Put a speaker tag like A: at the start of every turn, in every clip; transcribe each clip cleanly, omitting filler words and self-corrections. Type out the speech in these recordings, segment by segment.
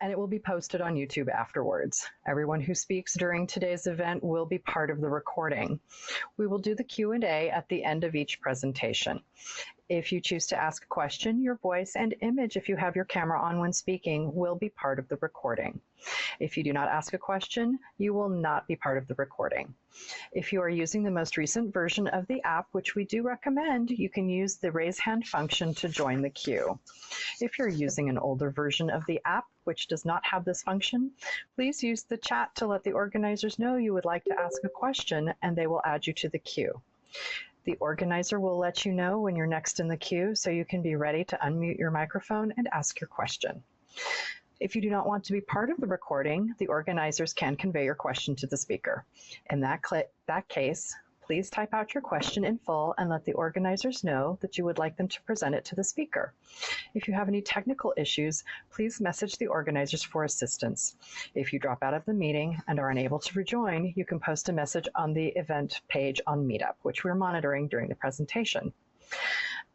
A: and it will be posted on YouTube afterwards. Everyone who speaks during today's event will be part of the recording. We will do the Q&A at the end of each presentation. If you choose to ask a question, your voice and image, if you have your camera on when speaking, will be part of the recording. If you do not ask a question, you will not be part of the recording. If you are using the most recent version of the app, which we do recommend, you can use the raise hand function to join the queue. If you're using an older version of the app, which does not have this function, please use the chat to let the organizers know you would like to ask a question, and they will add you to the queue. The organizer will let you know when you're next in the queue so you can be ready to unmute your microphone and ask your question. If you do not want to be part of the recording, the organizers can convey your question to the speaker. In that case, please type out your question in full and let the organizers know that you would like them to present it to the speaker. If you have any technical issues, please message the organizers for assistance. If you drop out of the meeting and are unable to rejoin, you can post a message on the event page on Meetup, which we're monitoring during the presentation.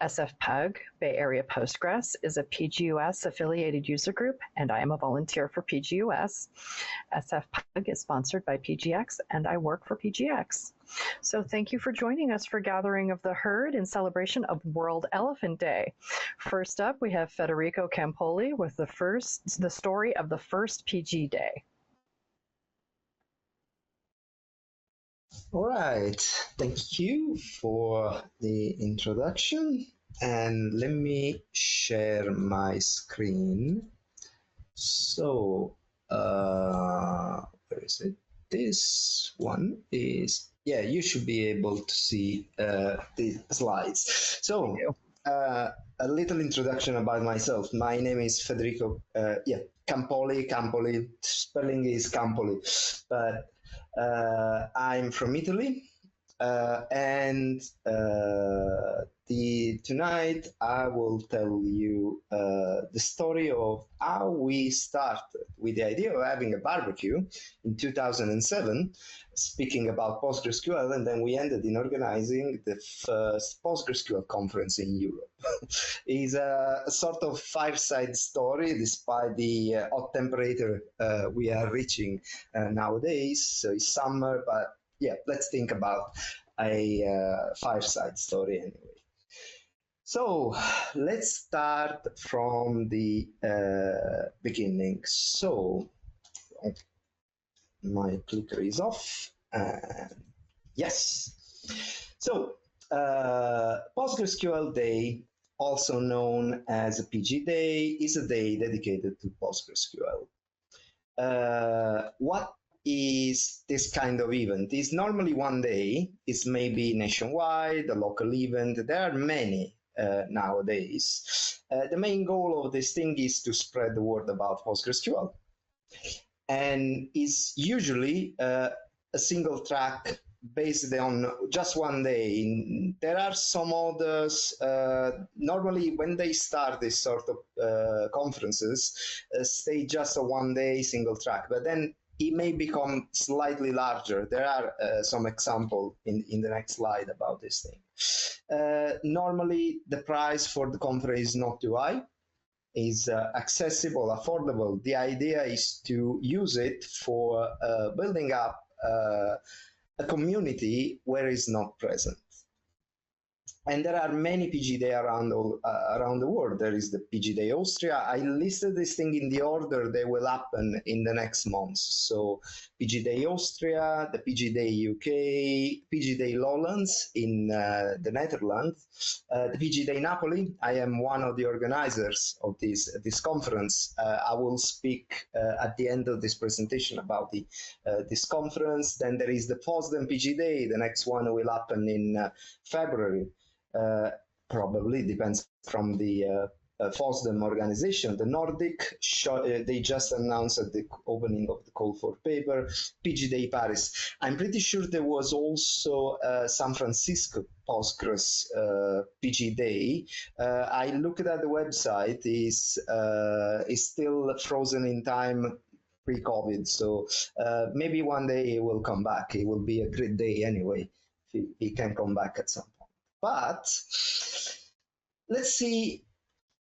A: SF PUG, Bay Area Postgres, is a PGUS affiliated user group, and I am a volunteer for PGUS. SF PUG is sponsored by PGX, and I work for PGX. So thank you for joining us for Gathering of the Herd in celebration of World Elephant Day. First up, we have Federico Campoli with the story of the first PGDay.
B: All right, thank you for the introduction, and let me share my screen. So, where is it? This one is, yeah, you should be able to see the slides. So, a little introduction about myself. My name is Federico, Campoli, spelling is Campoli, but I'm from Italy, and tonight I will tell you the story of how we started with the idea of having a barbecue in 2007, speaking about PostgreSQL, and then we ended in organizing the first PostgreSQL conference in Europe. It's a sort of fireside story despite the hot temperature we are reaching nowadays. So it's summer, but yeah, let's think about a fireside story anyway. So let's start from the beginning. So my clicker is off. Yes. So PostgreSQL Day, also known as a PGDay, is a day dedicated to PostgreSQL. What is this kind of event? It's normally one day. It's maybe nationwide, a local event. There are many nowadays. The main goal of this thing is to spread the word about PostgreSQL. And it's usually a single track based on just one day. There are some others, normally when they start this sort of conferences, stay just a one day single track, but then it may become slightly larger. There are some examples in the next slide about this thing. Normally, the price for the conference is not too high. Is accessible, affordable. The idea is to use it for building up a community where it's not present. And there are many PGDay around the world. There is the PGDay Austria. I listed this thing in the order they will happen in the next months. So PGDay Austria, the PGDay UK, PGDay Lowlands in the Netherlands, the PGDay Napoli. I am one of the organizers of this conference. I will speak at the end of this presentation about this conference. Then there is the FOSDEM PGDay. The next one will happen in February. Probably depends from the FOSDEM organization. The Nordic, they just announced at the opening of the call for paper, PGDay Paris. I'm pretty sure there was also San Francisco Postgres PGDay. I looked at the website, is still frozen in time pre-COVID, so maybe one day it will come back. It will be a great day anyway, if it can come back at some point. But let's see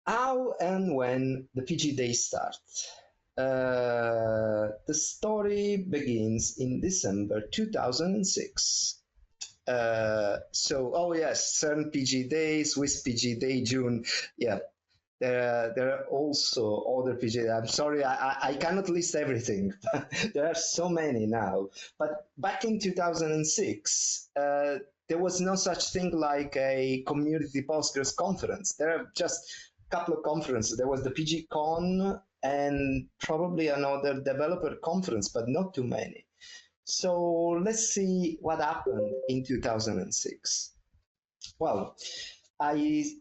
B: how and when the PGDay starts. the story begins in December 2006. Oh yes, CERN PGDay, Swiss PGDay, June. Yeah, there are also other PGDay. I'm sorry, I cannot list everything. There are so many now. But back in 2006, there was no such thing like a community Postgres conference. There are just a couple of conferences. There was the PGCon and probably another developer conference, but not too many. So let's see what happened in 2006. Well, I used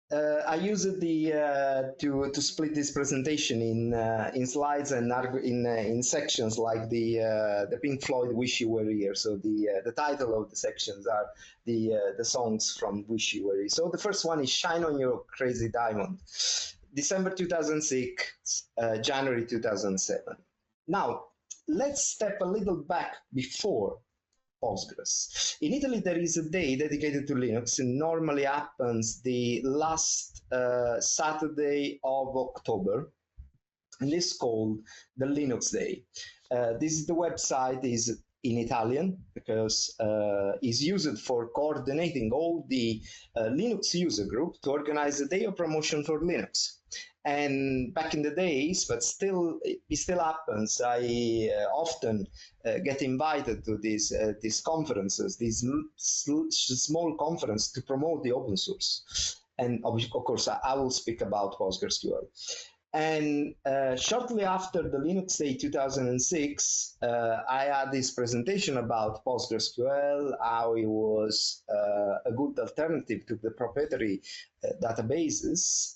B: the to split this presentation in slides and in sections like the Pink Floyd "Wish You Were Here." So the title of the sections are the songs from "Wish You Were Here." So the first one is "Shine on Your Crazy Diamond," December 2006, January 2007. Now let's step a little back before Postgres. In Italy, there is a day dedicated to Linux. It normally happens the last Saturday of October, and it's called the Linux Day. The website is in Italian because is used for coordinating all the Linux user group to organize a day of promotion for Linux. And back in the days, but it still happens. I often get invited to these conferences, these small conferences to promote the open source. And of course, I will speak about PostgreSQL. And shortly after the Linux Day 2006, I had this presentation about PostgreSQL, how it was a good alternative to the proprietary databases.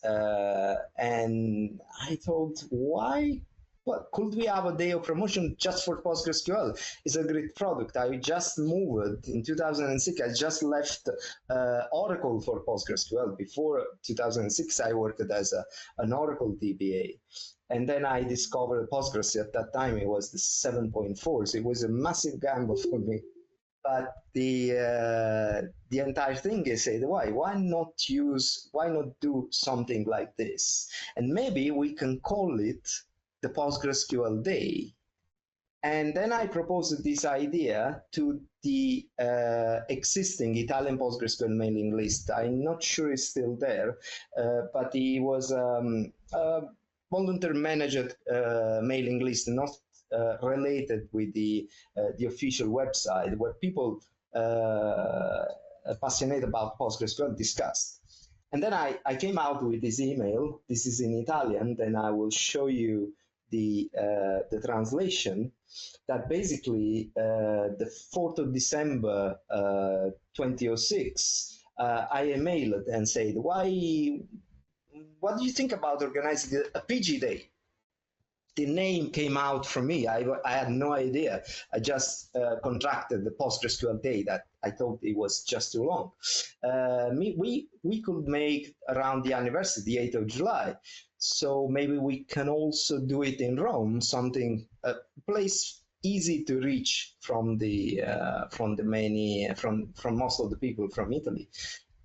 B: And I thought, why? Well, could we have a day of promotion just for PostgreSQL? It's a great product. I just moved in 2006. I just left Oracle for PostgreSQL. Before 2006, I worked as an Oracle DBA. And then I discovered Postgres. At that time, it was the 7.4. So it was a massive gamble for me. But the entire thing is, said, why not do something like this? And maybe we can call it the PostgreSQL Day. And then I proposed this idea to the existing Italian PostgreSQL mailing list. I'm not sure it's still there, but it was a volunteer managed mailing list, not related with the official website, where people passionate about PostgreSQL discussed. And then I came out with this email. This is in Italian. Then I will show you the translation. That basically the 4th of December 2006, I emailed and said, what do you think about organizing a PGDay? The name came out from me. I had no idea. I just contracted the PostgreSQL Day that I thought it was just too long. We could make around the anniversary, the 8th of July. So maybe we can also do it in Rome, something, a place easy to reach from most of the people from Italy.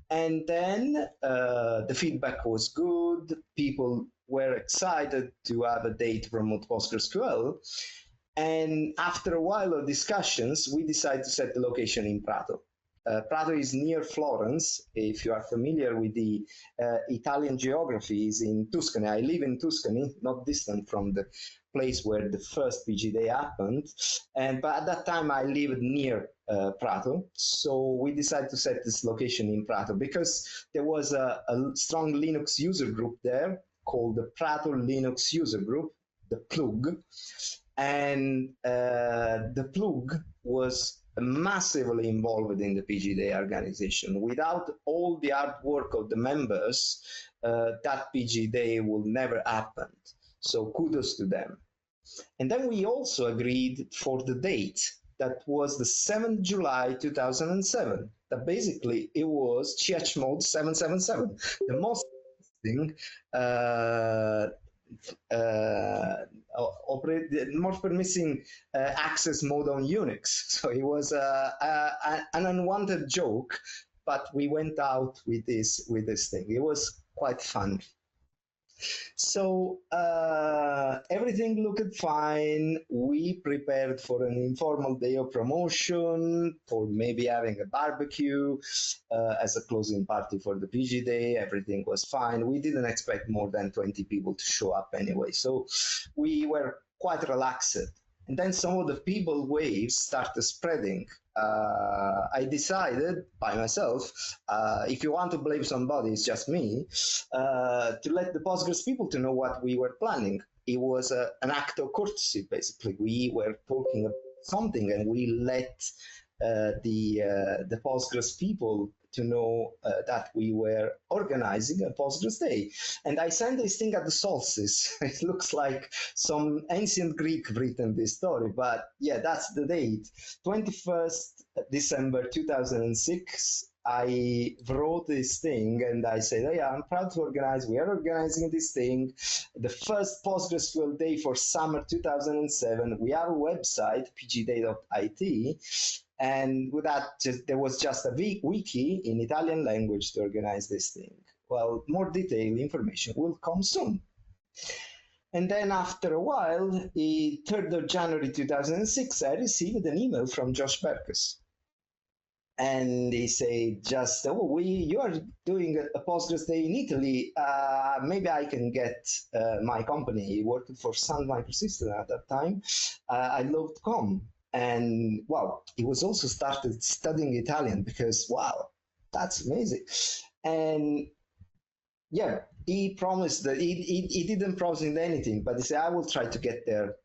B: And then the feedback was good. People were excited to have a day to promote PostgreSQL. And after a while of discussions, we decided to set the location in Prato. Prato is near Florence. If you are familiar with the Italian geography, is in Tuscany. I live in Tuscany, not distant from the place where the first PGDay happened. But at that time, I lived near Prato. So we decided to set this location in Prato because there was a strong Linux user group there called the Prato Linux User Group, the PLUG. And the PLUG was massively involved in the PGDay organization. Without all the hard work of the members, that PGDay will never happen. So kudos to them. And then we also agreed for the date. That was the 7th July 2007. That basically it was CH mode 777, the most interesting most permitting access mode on Unix. So it was an unwanted joke, but we went out with this thing. It was quite fun. So everything looked fine. We prepared for an informal day of promotion, for maybe having a barbecue as a closing party for the PGDay. Everything was fine. We didn't expect more than 20 people to show up anyway. So we were quite relaxed. And then some of the people waves started spreading. I decided by myself, if you want to blame somebody, it's just me, to let the Postgres people to know what we were planning. It was an act of courtesy, basically. We were talking about something, and we let the Postgres people to know that we were organizing a Postgres day. And I sent this thing at the solstice. It looks like some ancient Greek written this story, but yeah, that's the date. 21st December 2006. I wrote this thing and I said, oh, yeah, I'm proud to organize. We are organizing this thing, the first PostgreSQL day for summer 2007. We have a website, pgday.it. And with that, there was just a wiki in Italian language to organize this thing. Well, more detailed information will come soon. And then after a while, the 3rd of January 2006, I received an email from Josh Berkus. And they say just, oh, you are doing a Postgres day in Italy. Maybe I can get my company, working for Sun Microsystems at that time. I'd love to come. And well, he was also started studying Italian because, wow, that's amazing. And yeah, he promised that he didn't promise anything, but he said, I will try to get there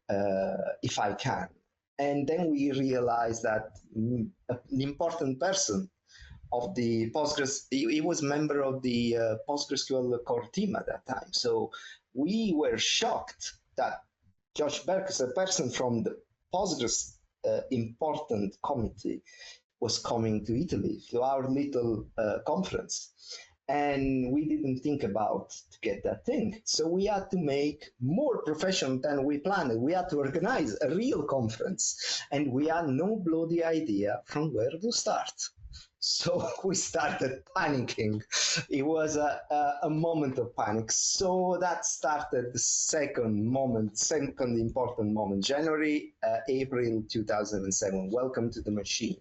B: if I can. And then we realized that an important person of the Postgres, he was member of the PostgreSQL core team at that time. So we were shocked that Josh Berkus, a person from the Postgres important committee, was coming to Italy to our little conference. And we didn't think about to get that thing. So we had to make more professional than we planned. We had to organize a real conference, and we had no bloody idea from where to start. So we started panicking. It was a moment of panic. So that started the second important moment, January, April 2007. Welcome to the machine.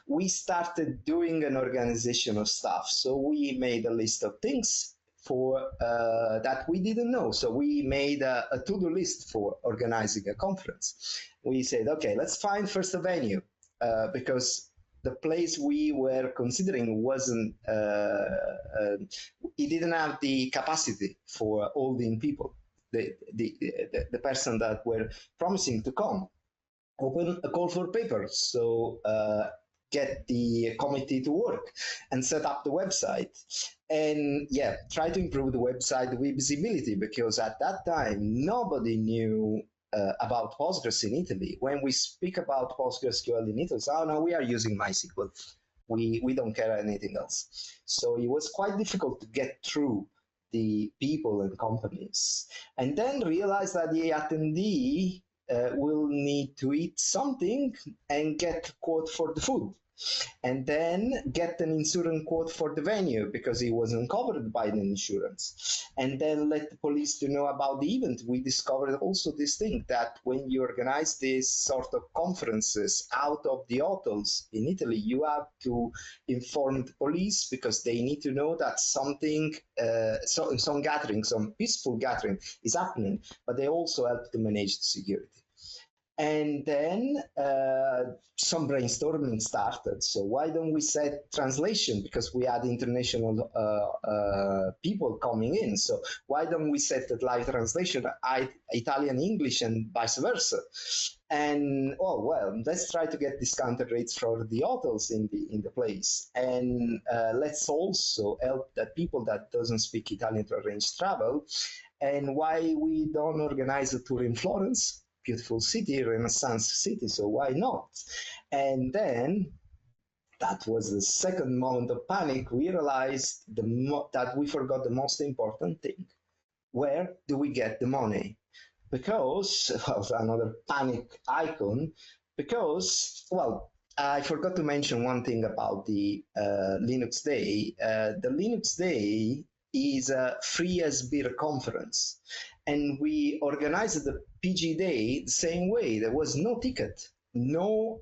B: We started doing an organizational stuff. So we made a list of things for that we didn't know. So we made a to-do list for organizing a conference. We said, okay, let's find first a venue because the place we were considering wasn't, it didn't have the capacity for holding people, the person that were promising to come. Open a call for papers, so get the committee to work and set up the website. And yeah, try to improve the website visibility, because at that time, nobody knew about Postgres in Italy. When we speak about PostgreSQL in Italy, so no, we are using MySQL. We don't care anything else. So it was quite difficult to get through the people and companies. And then realize that the attendee will need to eat something and get a quote for the food. And then get an insurance quote for the venue because it wasn't covered by the insurance. And then let the police to know about the event. We discovered also this thing that when you organize these sort of conferences out of the hotels in Italy, you have to inform the police because they need to know that something, some gathering, some peaceful gathering is happening, but they also help to manage the security. And then some brainstorming started. So why don't we set translation? Because we had international people coming in. So why don't we set the live translation, Italian, English, and vice versa? And oh well, let's try to get discounted rates for the hotels in the place. And let's also help the people that doesn't speak Italian to arrange travel. And why we don't organize a tour in Florence? Beautiful city, Renaissance city, so why not? And then that was the second moment of panic. We realized that we forgot the most important thing. Where do we get the money? Because, well, another panic icon, because, well, I forgot to mention one thing about the Linux Day. The Linux Day is a free as beer conference. And we organized the PGDay the same way. There was no ticket, no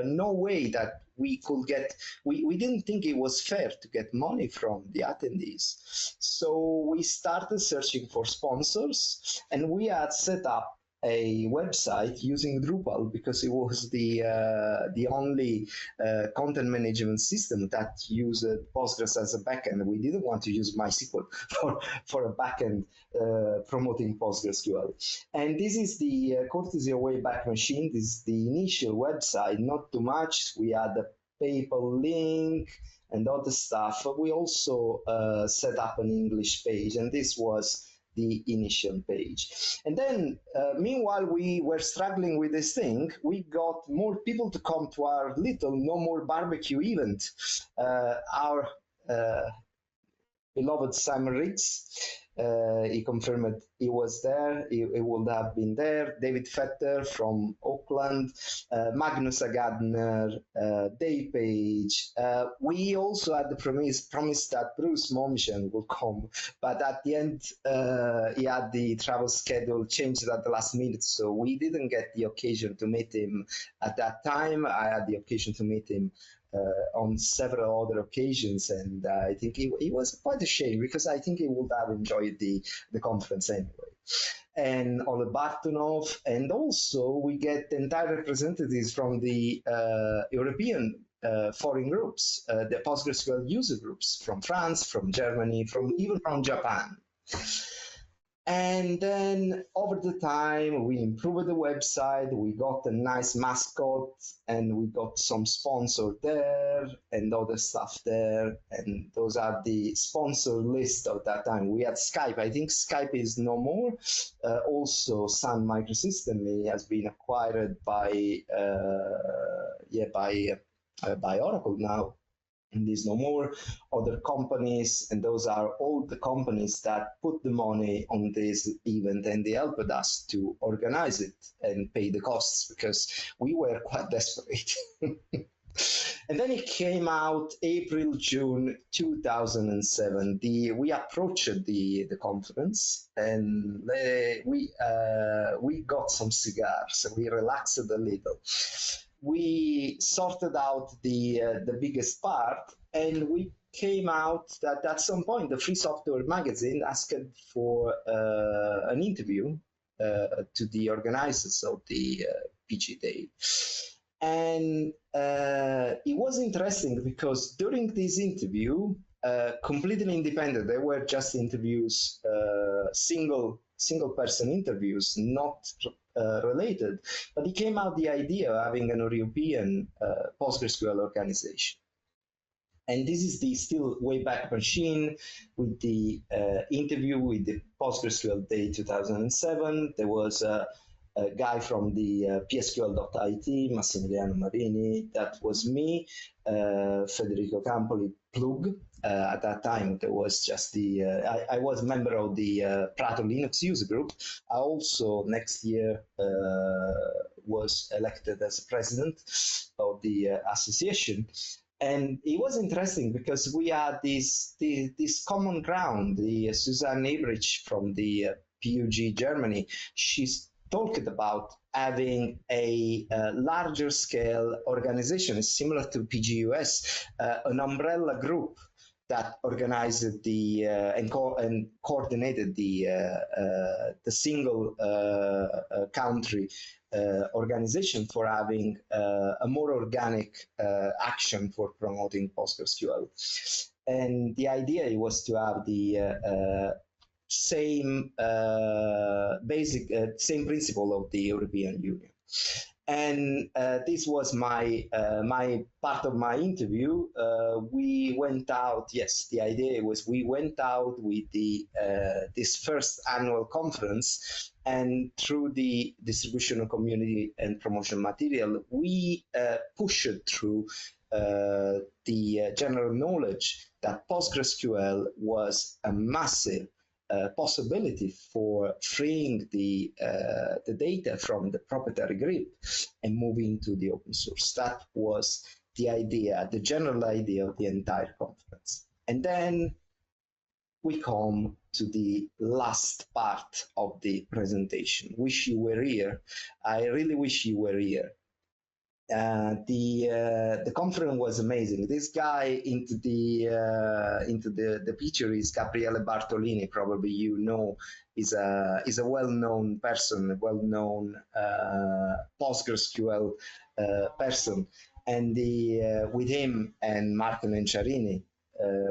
B: way that we could get, we didn't think it was fair to get money from the attendees. So we started searching for sponsors, and we had set up a website using Drupal because it was the only content management system that used Postgres as a backend. We didn't want to use MySQL for a backend promoting PostgreSQL. And this is the courtesy of Wayback Machine. This is the initial website, not too much. We had a PayPal link and other stuff. We also set up an English page, and this was the initial page. And then, meanwhile, we were struggling with this thing. We got more people to come to our little No More Barbecue event. Our beloved Simon Riggs, he confirmed he was there, he would have been there. David Fetter from Auckland, Magnus Agadner, Dave Page. We also had the promise that Bruce Momshen will come, but at the end, he had the travel schedule changed at the last minute, so we didn't get the occasion to meet him at that time. I had the occasion to meet him on several other occasions, and I think it was quite a shame because I think he would have enjoyed the conference anyway. And Ole Bartonov, and also we get entire representatives from the European foreign groups, the PostgreSQL user groups from France, from Germany, even from Japan. And then over the time, we improved the website, we got a nice mascot, and we got some sponsor there and other stuff there. And those are the sponsor list of that time. We had Skype. I think Skype is no more. Also, Sun Microsystem has been acquired by Oracle now. And there's no more other companies, and those are all the companies that put the money on this event, and they helped us to organize it and pay the costs because we were quite desperate. And then it came out April, June 2007. We approached the conference, and we got some cigars. We relaxed a little. We sorted out the biggest part, and we came out that at some point the Free Software magazine asked for an interview to the organizers of the PGDay. And it was interesting because during this interview, completely independent, they were just interviews, single person interviews, not related, but it came out the idea of having an European PostgreSQL organization. And this is the still Wayback Machine with the interview with the PostgreSQL Day 2007. There was a guy from the psql.it, Massimiliano Marini. That was me, Federico Campoli, PLUG. At that time, there was just I was a member of the Prato Linux user group. I also, next year, was elected as president of the association. And it was interesting because we had this common ground. The Susanne Ebrich from the PUG Germany, she's talked about having a larger scale organization, similar to PGUS, an umbrella group that organized and coordinated the single country organization for having a more organic action for promoting PostgreSQL. And the idea was to have the same same principle of the European Union. And this was my part of my interview. We went out. Yes, the idea was we went out with the this first annual conference, and through the distribution of community and promotion material, we pushed through the general knowledge that PostgreSQL was a massive possibility for freeing the data from the proprietary grip and moving to the open source. That was the idea, the general idea of the entire conference. And then we come to the last part of the presentation. Wish you were here. I really wish you were here. The conference was amazing. This guy into the picture is Gabriele Bartolini. Probably you know, is a well-known person, a well-known PostgreSQL person, and with him and Marco Nenciarini,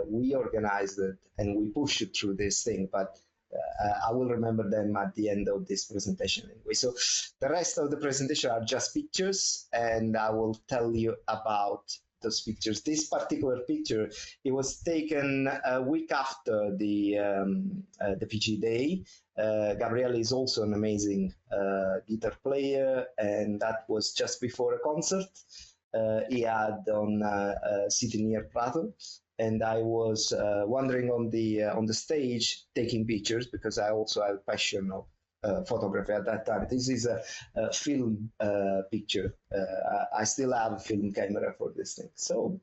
B: we organized it and we pushed it through this thing. But I will remember them at the end of this presentation anyway. So the rest of the presentation are just pictures, and I will tell you about those pictures. This particular picture, it was taken a week after the PGDay. Gabriele is also an amazing guitar player, and that was just before a concert he had on city near Prato. And I was wandering on the stage taking pictures because I also have a passion of photography at that time. This is a film picture. I still have a film camera for this thing. So,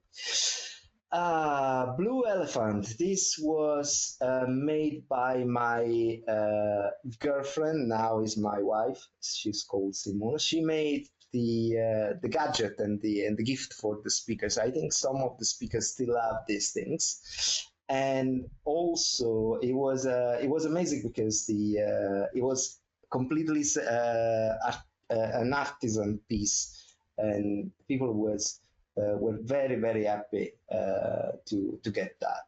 B: Blue Elephant. This was made by my girlfriend. Now is my wife. She's called Simona. She made the gadget and the gift for the speakers. I think some of the speakers still have these things, and also it was amazing because it was completely an artisan piece, and people were very, very happy to get that.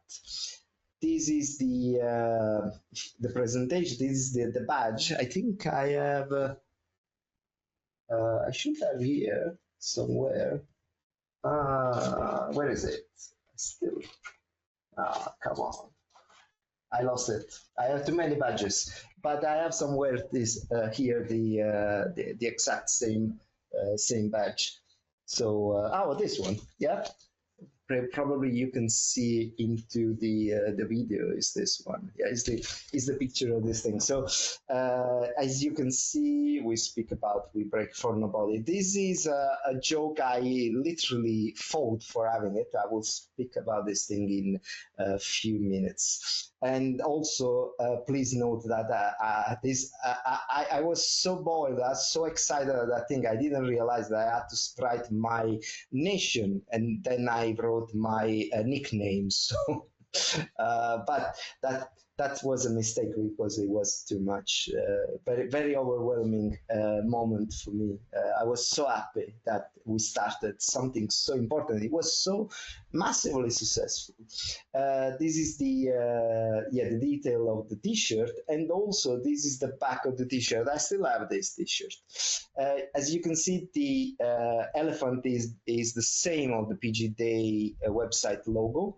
B: This is the presentation. This is the badge. I think I have. I should have here somewhere. Where is it? Still. Come on. I lost it. I have too many badges, but I have somewhere this here the exact same badge. So oh, this one, yeah. Probably you can see into the video is this one. Yeah, is the picture of this thing. So as you can see, we break for nobody. This is a joke. I literally fought for having it. I will speak about this thing in a few minutes. And also, please note that I was so bored, I was so excited at that thing. I didn't realize that I had to write my nation, and then I wrote my nickname. So, but that was a mistake because it was too much. Very, very overwhelming moment for me. I was so happy that we started something so important. It was so massively successful. This is the detail of the T-shirt, and also this is the back of the T-shirt. I still have this T-shirt. As you can see, the elephant is the same of the PGDay website logo.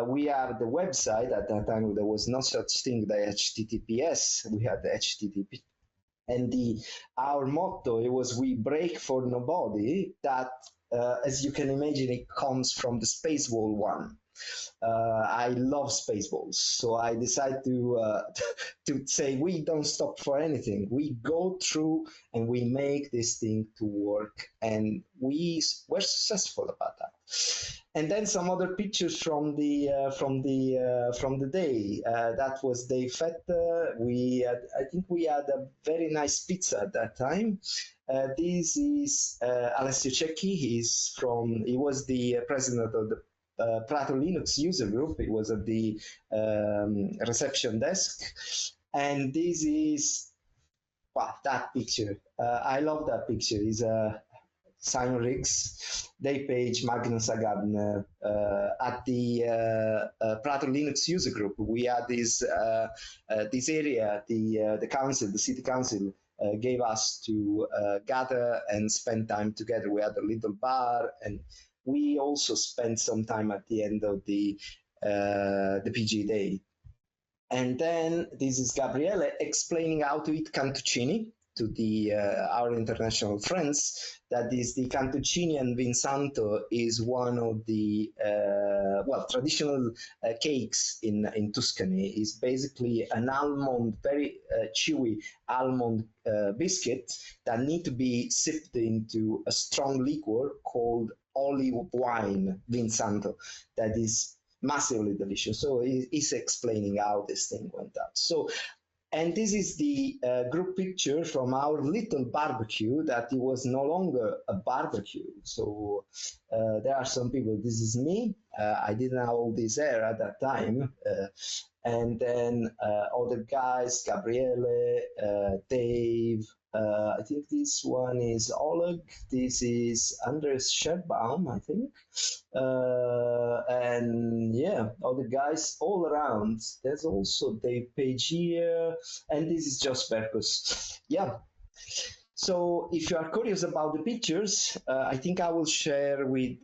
B: We have the website. At that time there was no such thing, the HTTPS. We had the HTTP. And our motto, it was "We break for nobody." That, as you can imagine, it comes from the Spaceball one. I love Spaceballs, so I decided to say we don't stop for anything. We go through and we make this thing to work, and we were successful about that. And then some other pictures from the day. That was Day Fete. I think we had a very nice pizza at that time. This is Alessio Cecchi. He was the president of the Prato Linux user group. It was at the reception desk. And this is, wow, that picture. I love that picture. It's Simon Riggs, Dave Page, Magnus Agardner, at the Prato Linux user group. We had this area, the council, the city council, gave us to gather and spend time together. We had a little bar, and we also spent some time at the end of the PGDay. And then this is Gabriele explaining how to eat cantuccini to our international friends. That is, the cantuccini and vinsanto is one of the traditional cakes in Tuscany. It's basically an almond, very chewy almond biscuit that need to be sipped into a strong liquor called olive wine, vinsanto. That is massively delicious. So he's explaining how this thing went out. So, and this is the group picture from our little barbecue that it was no longer a barbecue. So there are some people, this is me. I didn't have all this hair at that time. And then other guys, Gabriele, Dave, I think this one is Oleg. This is Andres Scherbaum, I think. And yeah, other guys all around. There's also Dave Page here, and this is just Berkus. Yeah. So if you are curious about the pictures, I think I will share with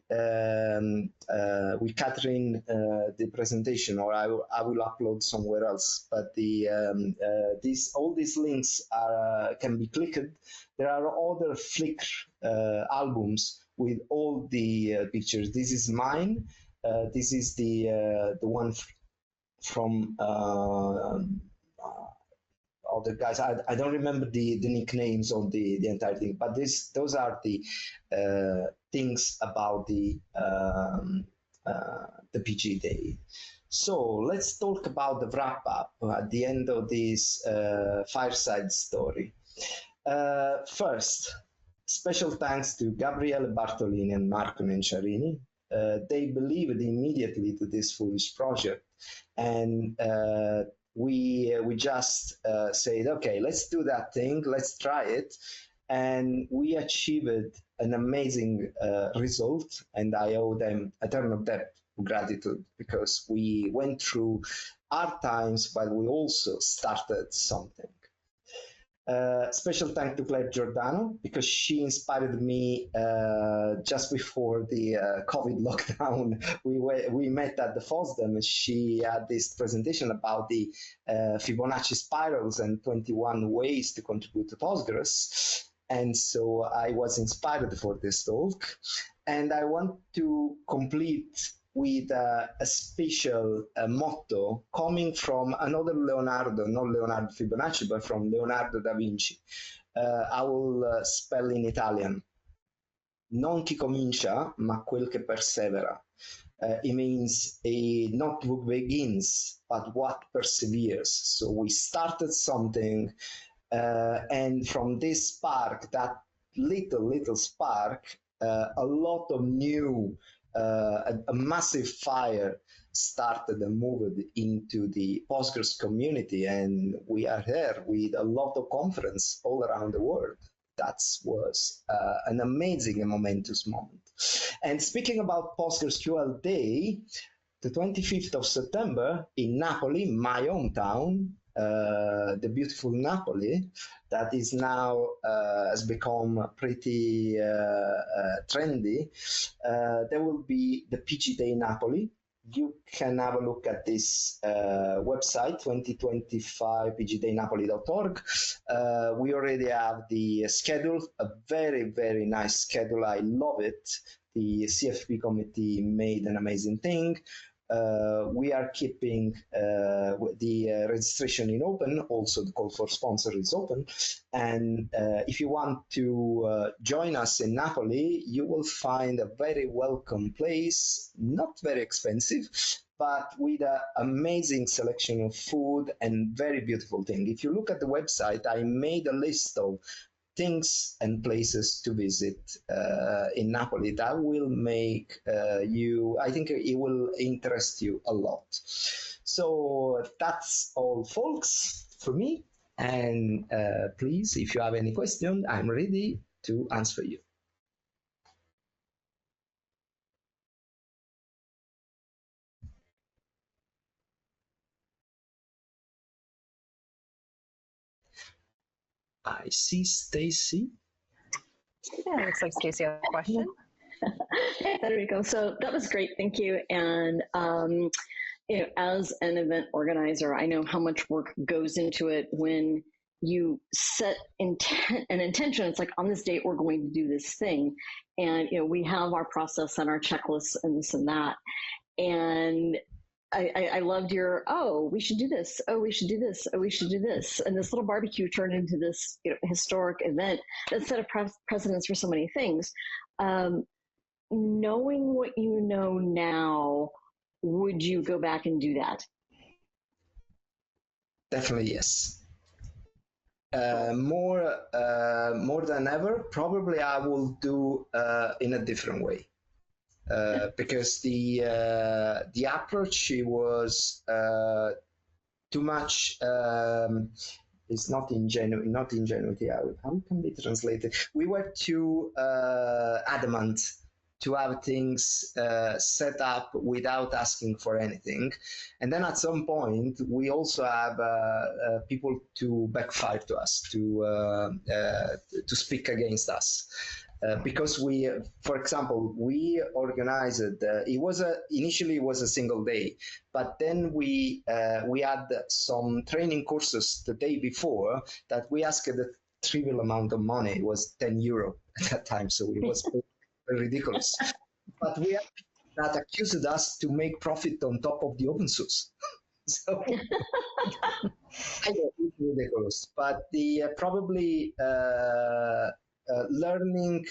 B: Catherine the presentation, or I will upload somewhere else. But the all these links are can be clicked. There are other Flickr albums with all the pictures. This is mine. This is the one from other guys. I don't remember the nicknames of the entire thing, but those are the things about the PGDay. So let's talk about the wrap up at the end of this fireside story. First, special thanks to Gabriele Bartolini and Marco Nenciarini. They believed immediately to this foolish project, and we just said, okay, let's do that thing, let's try it, and we achieved an amazing result, and I owe them eternal debt of gratitude, because we went through hard times, but we also started something. Special thanks to Claire Giordano, because she inspired me just before the COVID lockdown. We met at the FOSDEM, and she had this presentation about the Fibonacci spirals and 21 ways to contribute to Postgres. And so I was inspired for this talk. And I want to complete with a special motto coming from another Leonardo, not Leonardo Fibonacci, but from Leonardo da Vinci. I will spell in Italian. Non chi comincia, ma quel che persevera. It means not who begins, but what perseveres. So we started something, and from this spark, that little spark, a lot of new a massive fire started and moved into the Postgres community, and we are here with a lot of conference all around the world. That was an amazing and momentous moment. And speaking about PostgreSQL Day, the 25th of September in Napoli, my hometown, the beautiful Napoli, that is now has become pretty trendy. There will be the PGDay Napoli. You can have a look at this website, 2025pgdaynapoli.org. We already have the schedule, a very, very nice schedule. I love it. The CFP committee made an amazing thing. We are keeping the registration in open. Also, the call for sponsor is open. And if you want to join us in Napoli, you will find a very welcome place, not very expensive, but with an amazing selection of food and very beautiful thing. If you look at the website, I made a list of things and places to visit in Napoli that will make you, I think it will interest you a lot. So that's all, folks, for me. And please, if you have any question, I'm ready to answer you. I see Stacey.
A: Yeah, it looks like Stacey has a question.
C: Hey, Federico. So that was great. Thank you. And you know, as an event organizer, I know how much work goes into it when you set an intention. It's like, on this date, we're going to do this thing. And, you know, we have our process and our checklists and this and that. And I loved your, oh, we should do this. Oh, we should do this. Oh, we should do this. And this little barbecue turned into this, you know, historic event that set a precedence for so many things. Knowing what you know now, would you go back and do that?
B: Definitely yes. More than ever, probably I will do in a different way. Because the approach was too much. It's not ingenuity. How can be translated? We were too adamant to have things set up without asking for anything, and then at some point we also have people to backfire to us, to speak against us. Because we, for example, we organized. Initially it was a single day, but then we had some training courses the day before that we asked a trivial amount of money. It was €10 at that time, so it was ridiculous. But we had people that accused us to make profit on top of the open source. So I know it's ridiculous, but the probably. Learning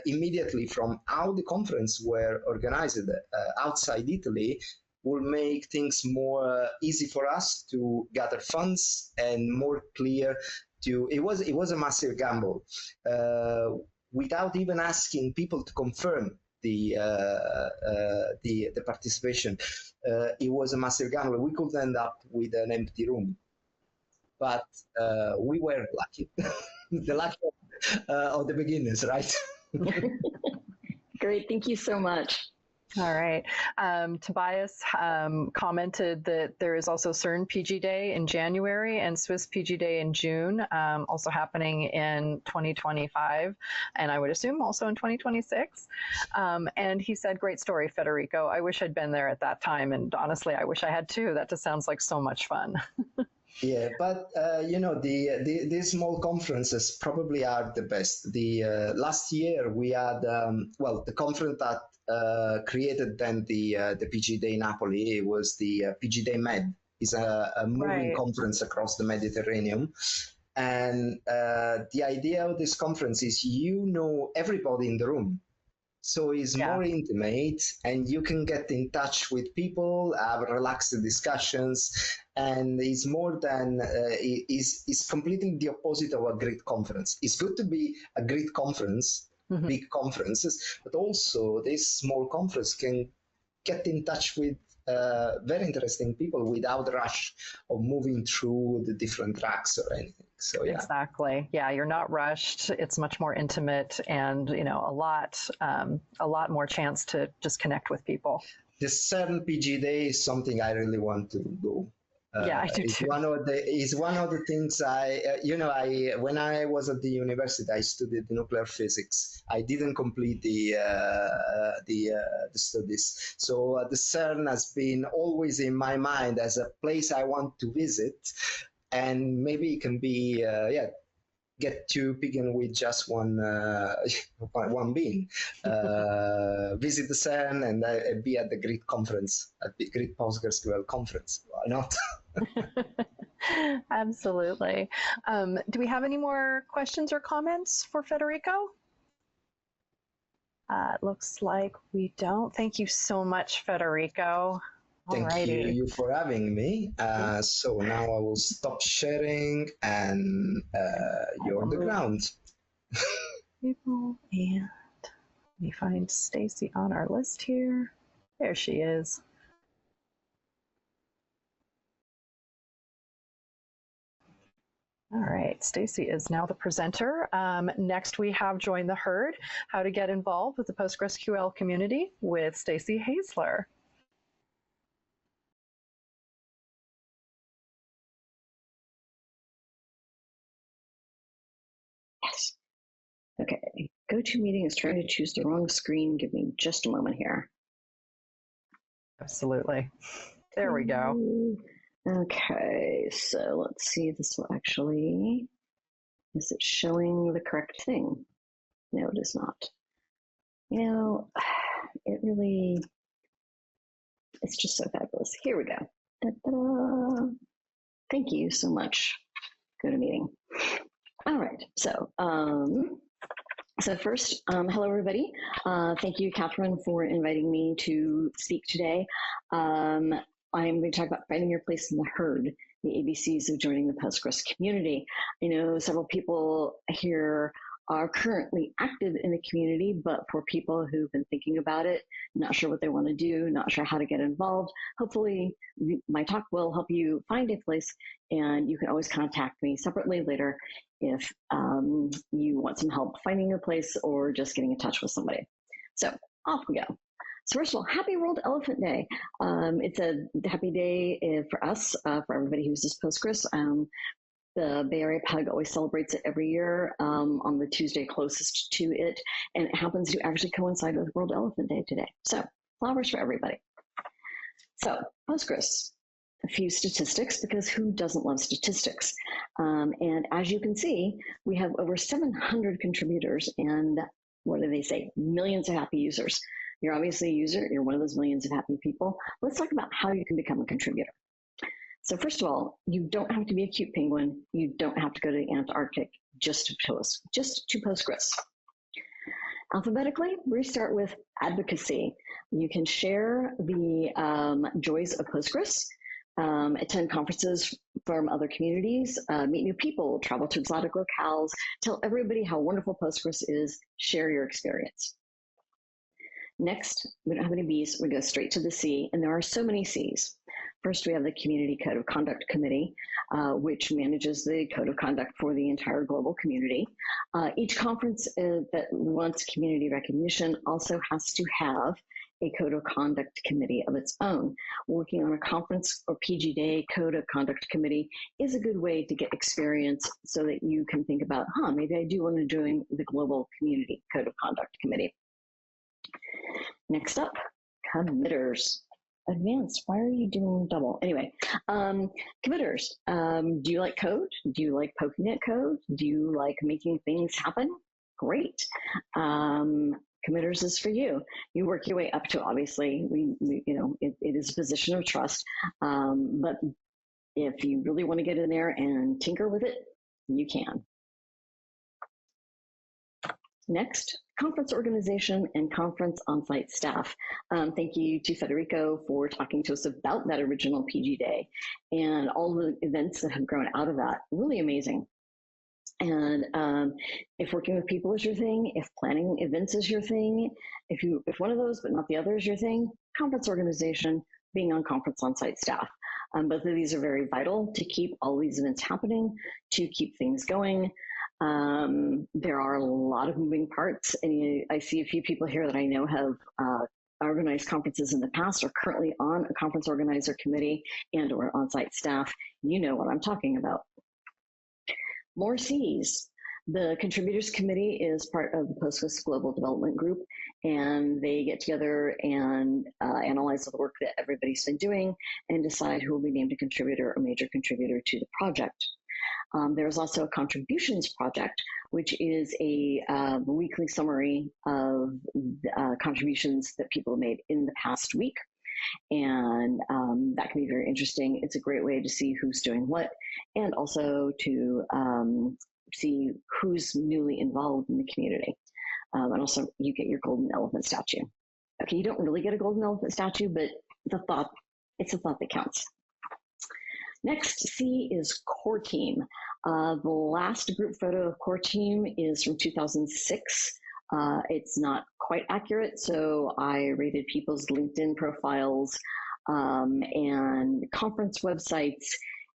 B: immediately from how the conference were organized outside Italy will make things more easy for us to gather funds and more clear to. It was a massive gamble without even asking people to confirm the participation. It was a massive gamble. We could end up with an empty room, but we were lucky. The luck of the beginners, right?
C: Great, thank you so much.
A: All right. Tobias commented that there is also CERN PGDay in January and Swiss PGDay in June, also happening in 2025, and I would assume also in 2026. And he said, great story, Federico. I wish I'd been there at that time, and honestly, I wish I had too. That just sounds like so much fun.
B: Yeah, but the small conferences probably are the best. The last year we had the conference that created then the PGDay Napoli. It was the PGDay Med. It's a moving conference across the Mediterranean. And the idea of this conference is everybody in the room. So it's more intimate, and you can get in touch with people, have relaxed discussions, and it's more than it's completely the opposite of a great conference. It's good to be a great conference, big conferences, but also this small conference can get in touch with very interesting people without rush of moving through the different tracks or anything. So yeah,
A: exactly. Yeah, you're not rushed. It's much more intimate, and a lot more chance to just connect with people.
B: The CERN PGDay is something I really want to go.
A: Yeah, I do
B: it's
A: too.
B: One of the things when I was at the university, I studied nuclear physics. I didn't complete the studies, so the CERN has been always in my mind as a place I want to visit, and maybe it can be get to begin with just one being. Visit the CERN and be at the Greek conference, at the Greek PostgreSQL conference. Why not?
A: Absolutely. Do we have any more questions or comments for Federico? It looks like we don't. Thank you so much, Federico.
B: Thank you for having me. So now I will stop sharing, and you're on the ground.
A: People, and let me find Stacey on our list here. There she is. All right, Stacey is now the presenter. Next, we have Join the Herd, how to get involved with the PostgreSQL community with Stacey Haysler.
C: Yes. Okay, GoToMeeting is trying to choose the wrong screen. Give me just a moment here.
A: Absolutely. There we go.
C: Okay, so let's see. This will actually, is it showing the correct thing? No, it is not. It really, it's just so fabulous. Here we go. Da-da-da. Thank you so much. GoToMeeting. All right, so So first, hello everybody. Thank you, Catherine, for inviting me to speak today. I'm going to talk about finding your place in the herd, the ABCs of joining the Postgres community. I know several people here are currently active in the community, but for people who've been thinking about it, not sure what they want to do, not sure how to get involved, hopefully my talk will help you find a place, and you can always contact me separately later if you want some help finding your place or just getting in touch with somebody. So off we go. So first of all, happy World Elephant Day. It's a happy day for us, for everybody who uses Postgres. The Bay Area PUG always celebrates it every year on the Tuesday closest to it, and it happens to actually coincide with World Elephant Day today. So flowers for everybody. So Postgres, a few statistics, because who doesn't love statistics? And as you can see, we have over 700 contributors, and what do they say? Millions of happy users. You're obviously a user, you're one of those millions of happy people. Let's talk about how you can become a contributor. So first of all, you don't have to be a cute penguin. You don't have to go to the Antarctic just to Postgres. Alphabetically, we start with advocacy. You can share the joys of Postgres, attend conferences from other communities, meet new people, travel to exotic locales, tell everybody how wonderful Postgres is, share your experience. Next, we don't have any B's, we go straight to the C, and there are so many C's. First, we have the Community Code of Conduct Committee, which manages the code of conduct for the entire global community. Each conference that wants community recognition also has to have a code of conduct committee of its own. Working on a conference or PGDay code of conduct committee is a good way to get experience so that you can think about, maybe I do want to join the global community code of conduct committee. Next up, committers. Advanced, why are you doing double? Anyway, committers, do you like code? Do you like poking at code? Do you like making things happen? Great. Committers is for you. You work your way up to, obviously, it is a position of trust, but if you really want to get in there and tinker with it, you can. Next, conference organization and conference on-site staff. Thank you to Federico for talking to us about that original PGDay and all the events that have grown out of that. Really amazing. And if working with people is your thing, if planning events is your thing, if one of those but not the other is your thing, conference organization, being on conference on-site staff. Both of these are very vital to keep all these events happening, to keep things going. There are a lot of moving parts, and I see a few people here that I know have organized conferences in the past, are currently on a conference organizer committee and or on-site staff. You know what I'm talking about. More C's. The Contributors Committee is part of the Postgres Global Development Group, and they get together and analyze the work that everybody's been doing and decide who will be named a contributor or major contributor to the project. There's also a contributions project, which is a weekly summary of contributions that people have made in the past week. And that can be very interesting. It's a great way to see who's doing what, and also to see who's newly involved in the community. And also you get your golden elephant statue. Okay, you don't really get a golden elephant statue, but it's a thought that counts. Next, C is core team. The last group photo of core team is from 2006. It's not quite accurate, so I rated people's LinkedIn profiles and conference websites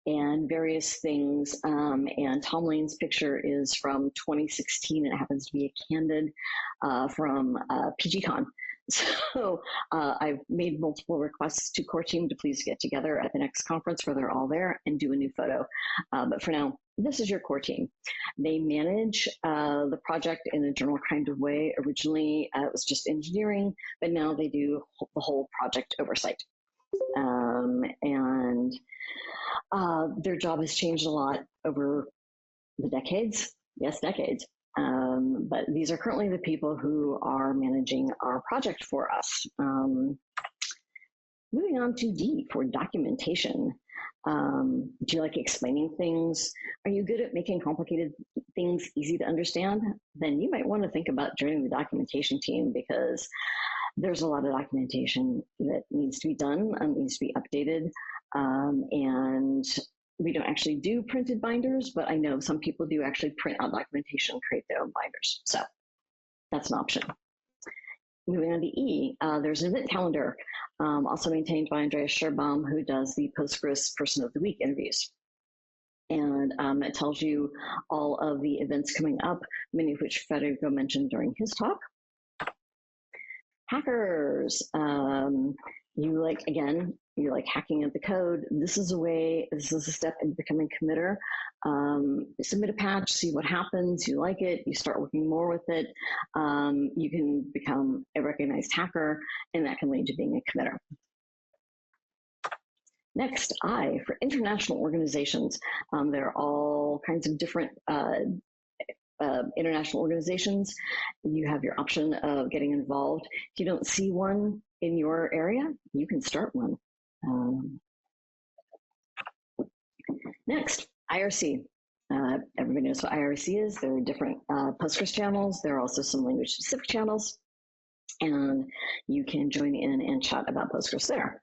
C: and various things. And Tom Lane's picture is from 2016, and it happens to be a candid from PGCon. So I've made multiple requests to core team to please get together at the next conference where they're all there and do a new photo. But for now, this is your core team. They manage the project in a general kind of way. Originally, it was just engineering, but now they do the whole project oversight. And their job has changed a lot over the decades. Yes, decades. But these are currently the people who are managing our project for us. Moving on to D for documentation. Do you like explaining things? Are you good at making complicated things easy to understand? Then you might want to think about joining the documentation team, because there's a lot of documentation that needs to be done and needs to be updated. And we don't actually do printed binders, but I know some people do actually print out documentation and create their own binders. So that's an option. Moving on to E, there's an event calendar, also maintained by Andreas Scherbaum, who does the Postgres Person of the Week interviews. And it tells you all of the events coming up, many of which Federico mentioned during his talk. Hackers, you like hacking of the code. This is a step in becoming a committer. Submit a patch, see what happens, you like it, you start working more with it. You can become a recognized hacker, and that can lead to being a committer. Next, I, for international organizations. There are all kinds of different international organizations. You have your option of getting involved. If you don't see one in your area, you can start one. Next, IRC. Everybody knows what IRC is. There are different Postgres channels. There are also some language-specific channels, and you can join in and chat about Postgres there.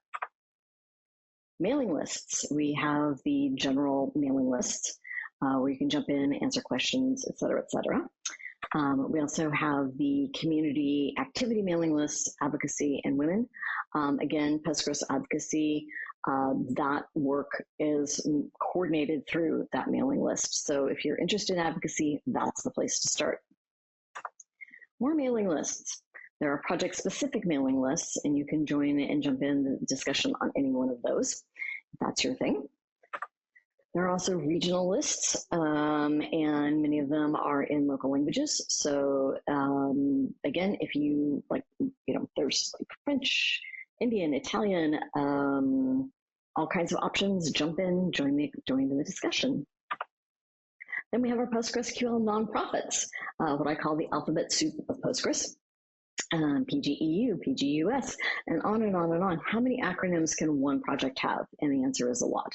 C: Mailing lists. We have the general mailing lists where you can jump in, answer questions, et cetera, et cetera. We also have the community activity mailing lists, advocacy, and women. Again, Postgres advocacy, that work is coordinated through that mailing list. So if you're interested in advocacy, that's the place to start. More mailing lists. There are project-specific mailing lists, and you can join and jump in the discussion on any one of those, if that's your thing. There are also regional lists, and many of them are in local languages. So again, if you like, there's like French, Indian, Italian, all kinds of options. Jump in, join in the discussion. Then we have our PostgreSQL nonprofits, what I call the alphabet soup of Postgres. PGEU, PGUS, and on and on and on. How many acronyms can one project have? And the answer is a lot.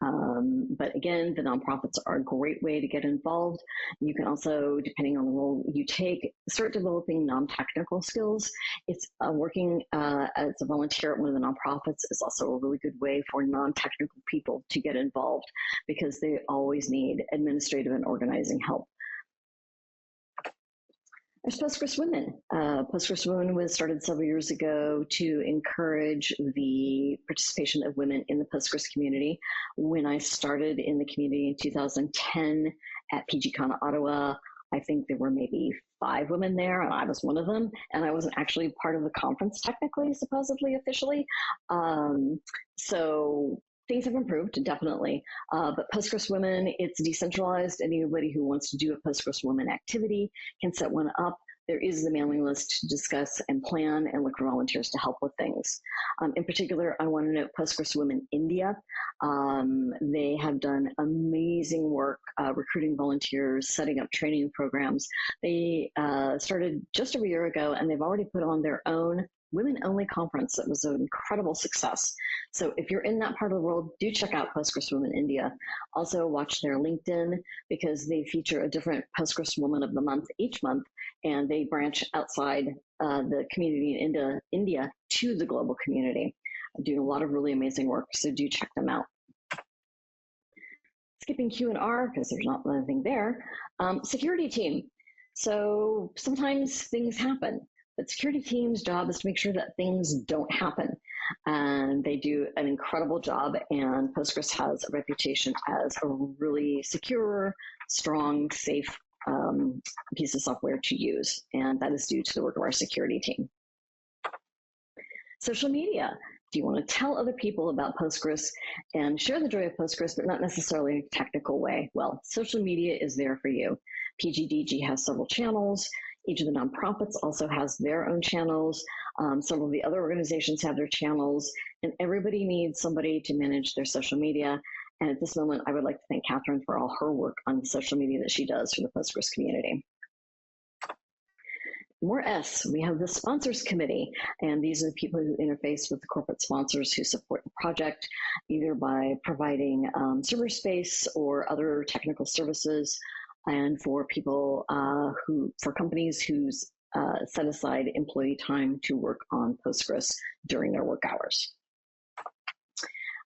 C: But again, the nonprofits are a great way to get involved. You can also, depending on the role you take, start developing non-technical skills. It's working as a volunteer at one of the nonprofits is also a really good way for non-technical people to get involved, because they always need administrative and organizing help. There's Postgres Women. Postgres Women was started several years ago to encourage the participation of women in the Postgres community. When I started in the community in 2010 at PGCon Ottawa, I think there were maybe 5 women there, and I was one of them. And I wasn't actually part of the conference technically, supposedly, officially. So things have improved, definitely. But Postgres Women, it's decentralized. Anybody who wants to do a Postgres Women activity can set one up. There is the mailing list to discuss and plan and look for volunteers to help with things. In particular, I want to note Postgres Women India. They have done amazing work recruiting volunteers, setting up training programs. They started just over a year ago, and they've already put on their own women-only conference that was an incredible success. So if you're in that part of the world, do check out Postgres Women India. Also watch their LinkedIn, because they feature a different Postgres Woman of the Month each month, and they branch outside the community in India to the global community, doing a lot of really amazing work, so do check them out. Skipping Q&R, because there's not anything there. Security team. So sometimes things happen. But security team's job is to make sure that things don't happen. And they do an incredible job, and Postgres has a reputation as a really secure, strong, safe piece of software to use. And that is due to the work of our security team. Social media. Do you want to tell other people about Postgres and share the joy of Postgres, but not necessarily in a technical way? Well, social media is there for you. PGDay has several channels. Each of the nonprofits also has their own channels. Some of the other organizations have their channels, and everybody needs somebody to manage their social media. And at this moment, I would like to thank Catherine for all her work on social media that she does for the Postgres community. More S, we have the sponsors committee, and these are the people who interface with the corporate sponsors who support the project, either by providing server space or other technical services, and for people for companies who's set aside employee time to work on Postgres during their work hours.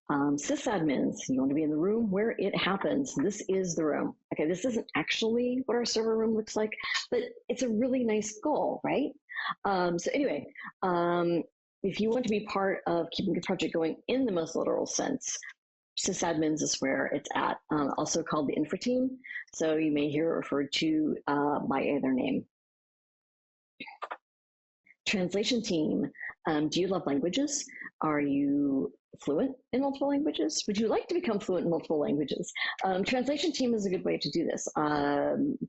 C: Sysadmins, you want to be in the room where it happens. This is the room. Okay, this isn't actually what our server room looks like, but it's a really nice goal, right? So anyway, if you want to be part of keeping the project going in the most literal sense, sysadmins is where it's at, also called the infra team. So you may hear it referred to by either name. Translation team. Do you love languages? Are you fluent in multiple languages? Would you like to become fluent in multiple languages? Translation team is a good way to do this,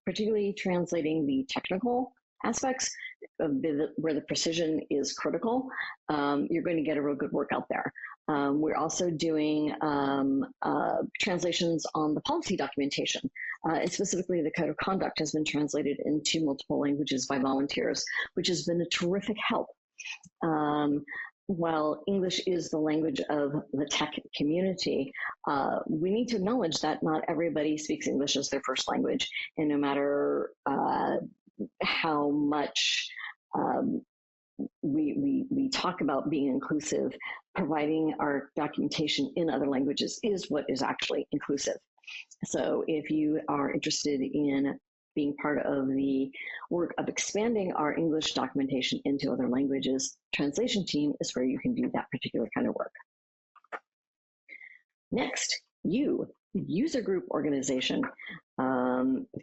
C: particularly translating the technical aspects where the precision is critical. You're going to get a real good work out there. We're also doing translations on the policy documentation. And specifically, the code of conduct has been translated into multiple languages by volunteers, which has been a terrific help. While English is the language of the tech community, we need to acknowledge that not everybody speaks English as their first language, and no matter how much we talk about being inclusive, providing our documentation in other languages is what is actually inclusive. So if you are interested in being part of the work of expanding our English documentation into other languages, translation team is where you can do that particular kind of work. Next, user group organization.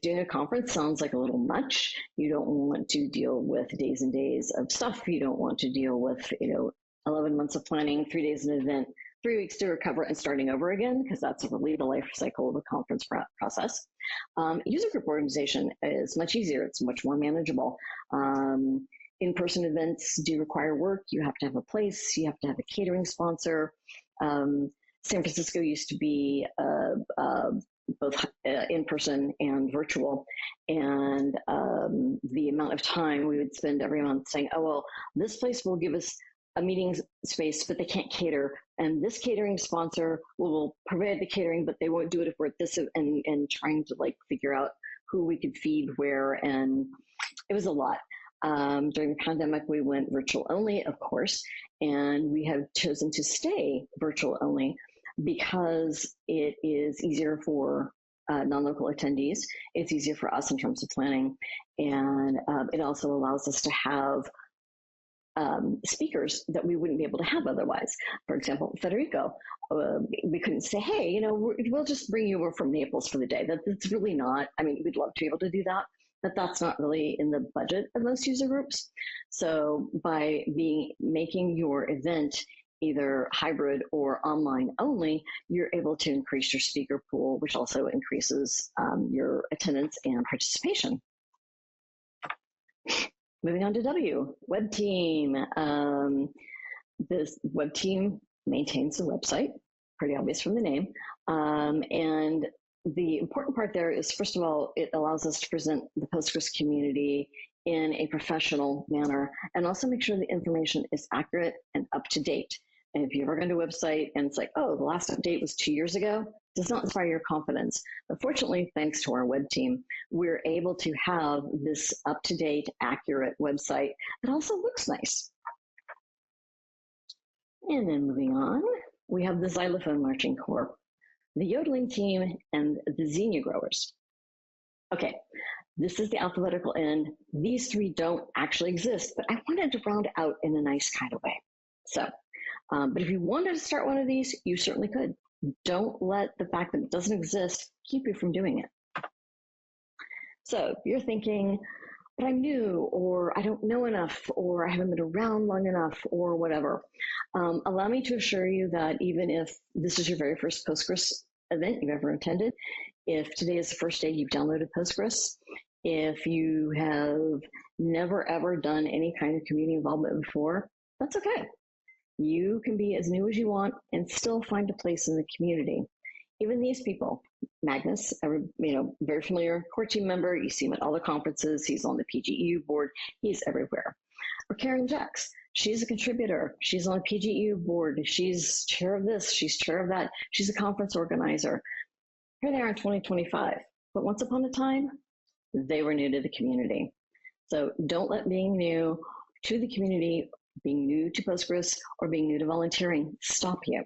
C: Doing a conference sounds like a little much. You don't want to deal with days and days of stuff. You don't want to deal with 11 months of planning, 3 days an event, 3 weeks to recover and starting over again, because that's really the life cycle of a conference process. User group organization is much easier. It's much more manageable. In-person events do require work. You have to have a place. You have to have a catering sponsor. San Francisco used to be both in-person and virtual. And the amount of time we would spend every month saying, oh, well, this place will give us a meeting space, but they can't cater. And this catering sponsor will provide the catering, but they won't do it if we're at this, and trying to figure out who we could feed where. And it was a lot. During the pandemic, we went virtual only, of course, and we have chosen to stay virtual only because it is easier for non-local attendees. It's easier for us in terms of planning. And it also allows us to have speakers that we wouldn't be able to have otherwise. For example, Federico, we couldn't say, hey, we'll just bring you over from Naples for the day. That's really not, we'd love to be able to do that, but that's not really in the budget of most user groups. So by making your event either hybrid or online only, you're able to increase your speaker pool, which also increases your attendance and participation. Moving on to W, web team. This web team maintains the website, pretty obvious from the name. And the important part there is, first of all, it allows us to present the Postgres community in a professional manner, and also make sure the information is accurate and up to date. And if you ever go to a website and it's like, oh, the last update was 2 years ago, does not inspire your confidence. But fortunately, thanks to our web team, we're able to have this up-to-date, accurate website that also looks nice. And then moving on, we have the Xylophone Marching Corps, the Yodeling team, and the Xenia Growers. Okay, this is the alphabetical end. These three don't actually exist, but I wanted to round it out in a nice kind of way. So, but if you wanted to start one of these, you certainly could. Don't let the fact that it doesn't exist keep you from doing it. So if you're thinking, but I'm new, or I don't know enough, or I haven't been around long enough, or whatever, allow me to assure you that even if this is your very first Postgres event you've ever attended, if today is the first day you've downloaded Postgres, if you have never ever done any kind of community involvement before, that's okay. You can be as new as you want and still find a place in the community. even these people, Magnus, very familiar core team member. You see him at all the conferences. He's on the PGEU board. He's everywhere. Or Karen Jax. She's a contributor. She's on the PGEU board. She's chair of this. She's chair of that. She's a conference organizer. Here they are in 2025. But once upon a time, they were new to the community. So don't let being new to the community, being new to Postgres, or being new to volunteering stop you.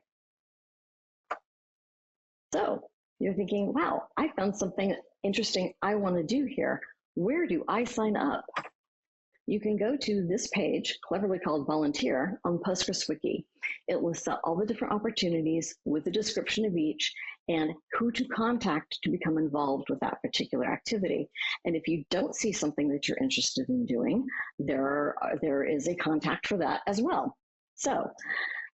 C: So you're thinking, wow, I found something interesting I want to do here. Where do I sign up? You can go to this page, cleverly called Volunteer, on Postgres Wiki. It lists out all the different opportunities with a description of each and who to contact to become involved with that particular activity. And if you don't see something that you're interested in doing, there is a contact for that as well. So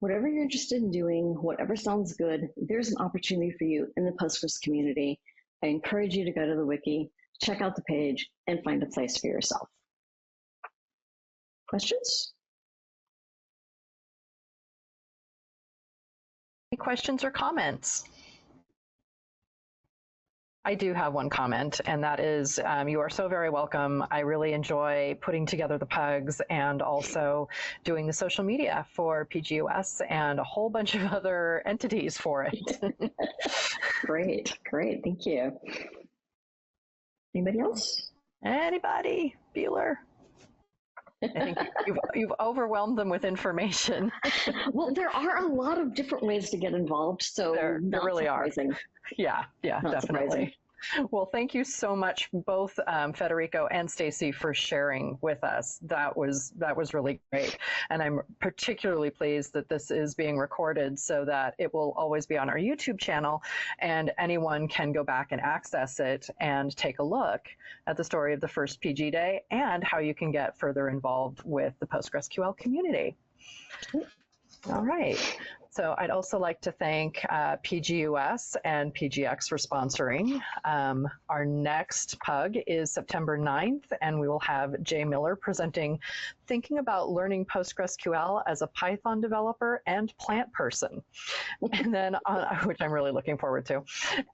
C: whatever you're interested in doing, whatever sounds good, there's an opportunity for you in the Postgres community. I encourage you to go to the wiki, check out the page, and find a place for yourself. Questions?
A: Any questions or comments? I do have one comment, and that is, you are so very welcome. I really enjoy putting together the PUGs and also doing the social media for PGUS and a whole bunch of other entities for it.
C: Great, thank you. Anybody else?
A: Anybody? Bueller? I think you've overwhelmed them with information.
C: Well, there are a lot of different ways to get involved, so
A: there really
C: surprising.
A: are. Yeah,
C: not
A: definitely.
C: Surprising.
A: Well, thank you so much, both Federico and Stacey, for sharing with us. That was really great. And I'm particularly pleased that this is being recorded so that it will always be on our YouTube channel and anyone can go back and access it and take a look at the story of the first PGDay and how you can get further involved with the PostgreSQL community. All right. So I'd also like to thank PGUS and PGX for sponsoring. Our next PUG is September 9th, and we will have Jay Miller presenting Thinking About Learning PostgreSQL as a Python Developer and Plant Person, and then which I'm really looking forward to.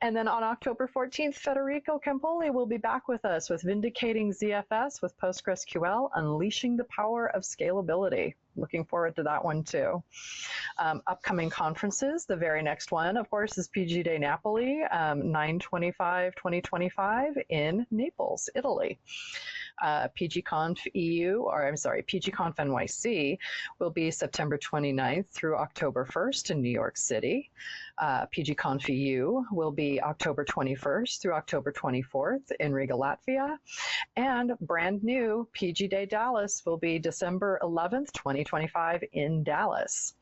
A: And then on October 14th, Federico Campoli will be back with us with Vindicating ZFS with PostgreSQL, Unleashing the Power of Scalability. Looking forward to that one too. Upcoming conferences, the very next one, of course, is PGDay Napoli, 9/25/2025 in Naples, Italy. PGConf NYC will be September 29th through October 1st in New York City. PGConf EU will be October 21st through October 24th in Riga, Latvia. And brand new PGDay Dallas will be December 11th, 2025 in Dallas.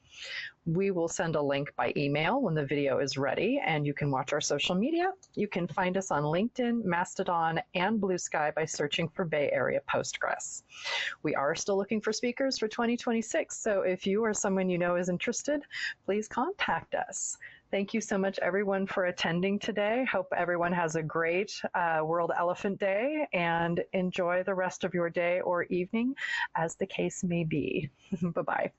A: We will send a link by email when the video is ready, and you can watch our social media. You can find us on LinkedIn, Mastodon, and Blue Sky by searching for Bay Area Postgres. We are still looking for speakers for 2026, so if you or someone you know is interested, please contact us. Thank you so much, everyone, for attending today. Hope everyone has a great World Elephant Day, and enjoy the rest of your day or evening, as the case may be. Bye-bye.